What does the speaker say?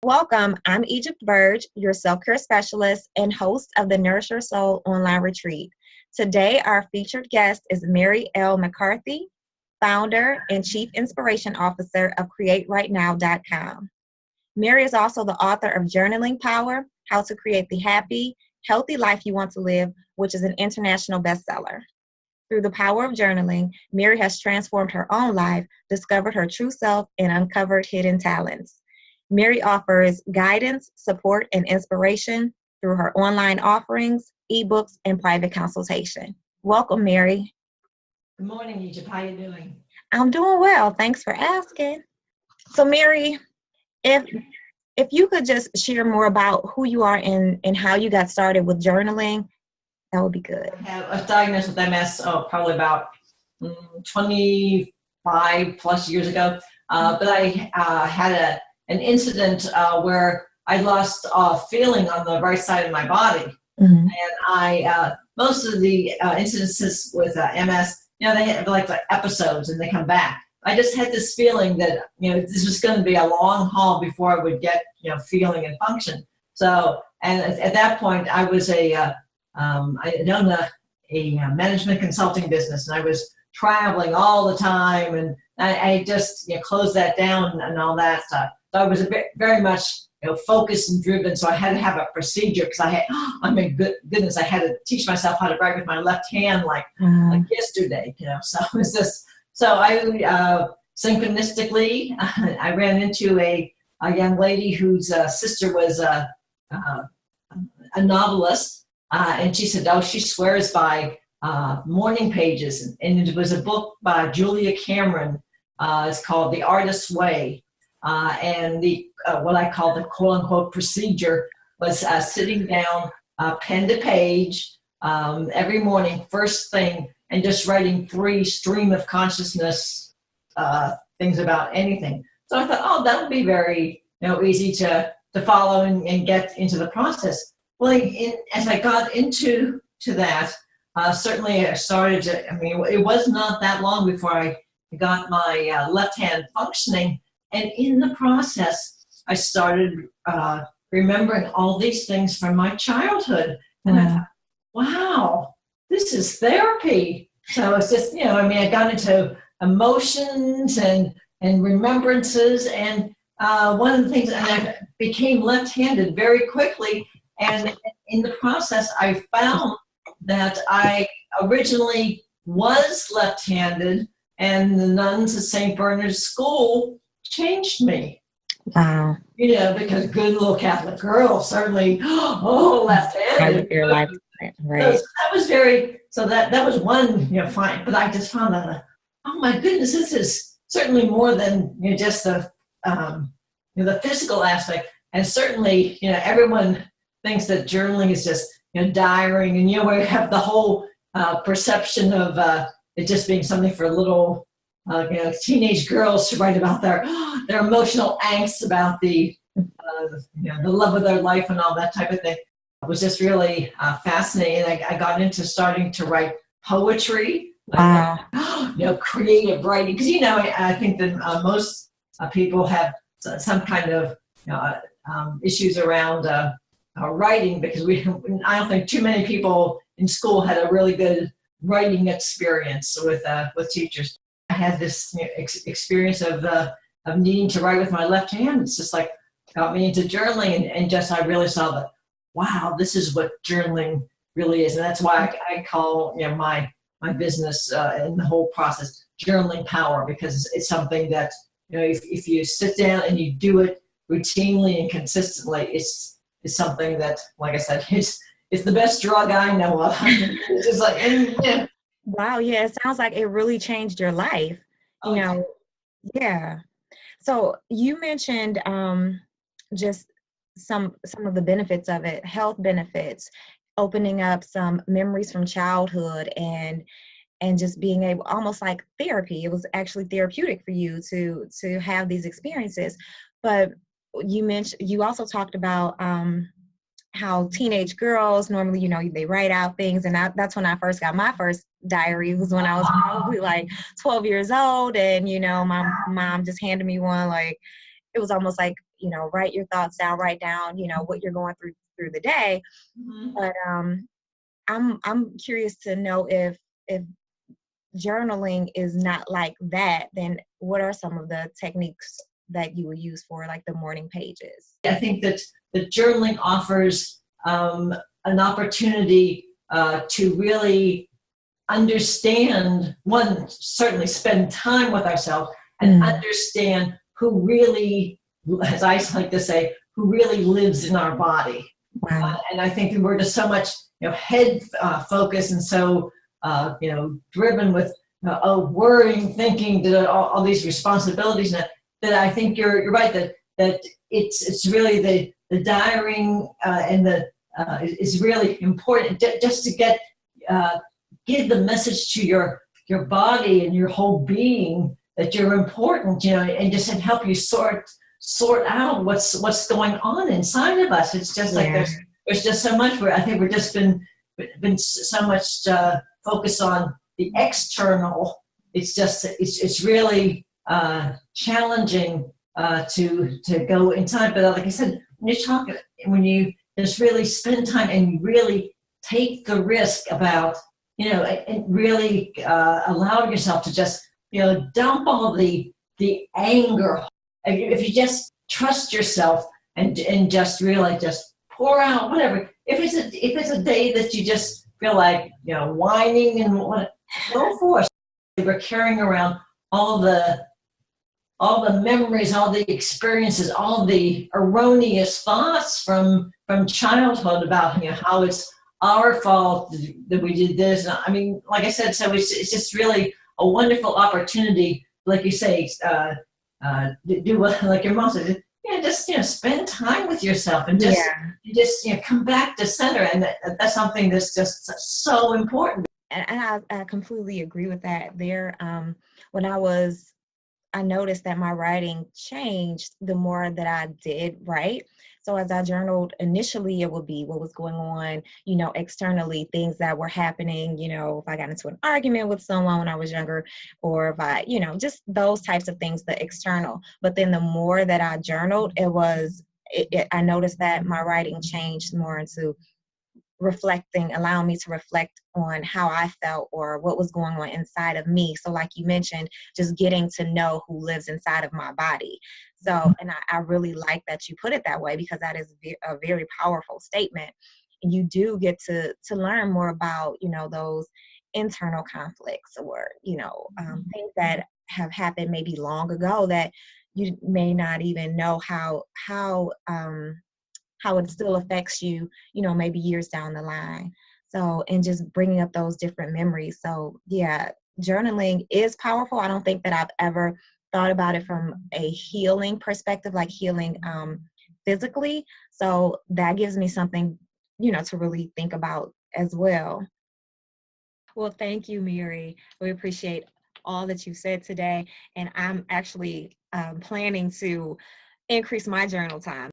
Welcome. I'm Egypt Burge, your self-care specialist and host of the Nourish Your Soul online retreat. Today, our featured guest is Mary L. McCarthy, founder and chief inspiration officer of CreateRightNow.com. Mary is also the author of Journaling Power: How to Create the Happy, Healthy Life You Want to Live, which is an international bestseller. Through the power of journaling, Mary has transformed her own life, discovered her true self, and uncovered hidden talents. Mary offers guidance, support, and inspiration through her online offerings, ebooks, and private consultation. Welcome, Mary. Good morning, Egypt. How you doing? I'm doing well. Thanks for asking. So, Mary, if you could just share more about who you are and how you got started with journaling, that would be good. I was diagnosed with MS probably about 25 plus years ago. But I had an incident where I lost feeling on the right side of my body. Mm-hmm. And most of the incidences with MS, they have like episodes and they come back. I just had this feeling that, this was going to be a long haul before I would get, feeling and function. So, and at that point I was I owned a management consulting business, and I was traveling all the time, and I just closed that down and all that stuff. So I was very much focused and driven. So I had to have a procedure because goodness, I had to teach myself how to write with my left hand like yesterday. So it was just I synchronistically I ran into a young lady whose sister was a novelist, and she said, she swears by morning pages, and it was a book by Julia Cameron. It's called The Artist's Way. And the what I call the quote-unquote procedure was sitting down pen to page every morning, first thing, and just writing 3 stream of consciousness things about anything. So I thought, that would be very easy to follow and get into the process. Well, as I got into that, certainly I started to. It was not that long before I got my left hand functioning. And in the process, I started remembering all these things from my childhood. And I thought, wow, this is therapy. So it's just, I got into emotions and remembrances. And one of the things, and I became left-handed very quickly. And in the process, I found that I originally was left-handed, and the nuns at St. Bernard's School changed me. Wow. Because good little Catholic girl, certainly, left-handed. Your life, right. So that was that was one, fine. But I just found that, oh my goodness, this is certainly more than just the physical aspect. And certainly, everyone thinks that journaling is just, diarying, and we have the whole perception of it just being something for little teenage girls to write about their emotional angst about the love of their life and all that type of thing. It was just really fascinating. I got into starting to write poetry, creative writing, because I think that most people have some kind of issues around writing, because I don't think too many people in school had a really good writing experience with teachers. I had this experience of needing to write with my left hand. It's just like got me into journaling, and just I really saw that, wow, this is what journaling really is. And that's why I call my business and the whole process Journaling Power, because it's something that if you sit down and you do it routinely and consistently, it's something that, like I said, it's the best drug I know of. It's just like, Wow, yeah, it sounds like it really changed your life. Yeah. So you mentioned just some of the benefits of it, health benefits, opening up some memories from childhood, and just being able, almost like therapy. It was actually therapeutic for you to have these experiences. But you also talked about how teenage girls normally, they write out things. And that's when I first got my first diary. It was when I was probably like 12 years old. And, my mom just handed me one, like, it was almost like, write your thoughts down, write down, what you're going through the day. Mhm. But I'm curious to know if journaling is not like that, then what are some of the techniques that you would use for like the morning pages? I think that the journaling offers an opportunity to really understand, one, certainly spend time with ourselves and understand who really, as I like to say, who really lives in our body. Wow. And I think we're just so much, head focused and so, driven with worrying, thinking that all these responsibilities that I think you're right that it's really the diarying and the is really important just to get give the message to your body and your whole being that you're important, and just help you sort out what's going on inside of us. It's just like there's just so much where I think we're just been so much focused on the external. It's really challenging to go inside. But like I said, when you just really spend time and you really take the risk about, and really allow yourself to just, dump all the anger. If you just trust yourself and just really just pour out whatever. If it's a day that you just feel like, whining and what, go for it. We're carrying around all the memories, all the experiences, all the erroneous thoughts from childhood about, how it's our fault that we did this. I mean, like I said, so it's just really a wonderful opportunity, like you say, do what, like your mom said, just spend time with yourself and just come back to center, and that's something that's just so important. And I completely agree with that. There, when I noticed that my writing changed the more that I did write. So as I journaled, initially it would be what was going on, externally, things that were happening, if I got into an argument with someone when I was younger, or if I, just those types of things, the external. But then the more that I journaled, I noticed that my writing changed more into allowing me to reflect on how I felt or what was going on inside of me. So like you mentioned, just getting to know who lives inside of my body. So, and I really like that you put it that way, because that is a very powerful statement. And you do get to learn more about, those internal conflicts or, things that have happened maybe long ago that you may not even know how it still affects you, maybe years down the line. So, and just bringing up those different memories. So yeah, journaling is powerful. I don't think that I've ever thought about it from a healing perspective, like healing physically. So that gives me something, to really think about as well. Well, thank you, Mary. We appreciate all that you said today. And I'm actually planning to increase my journal time.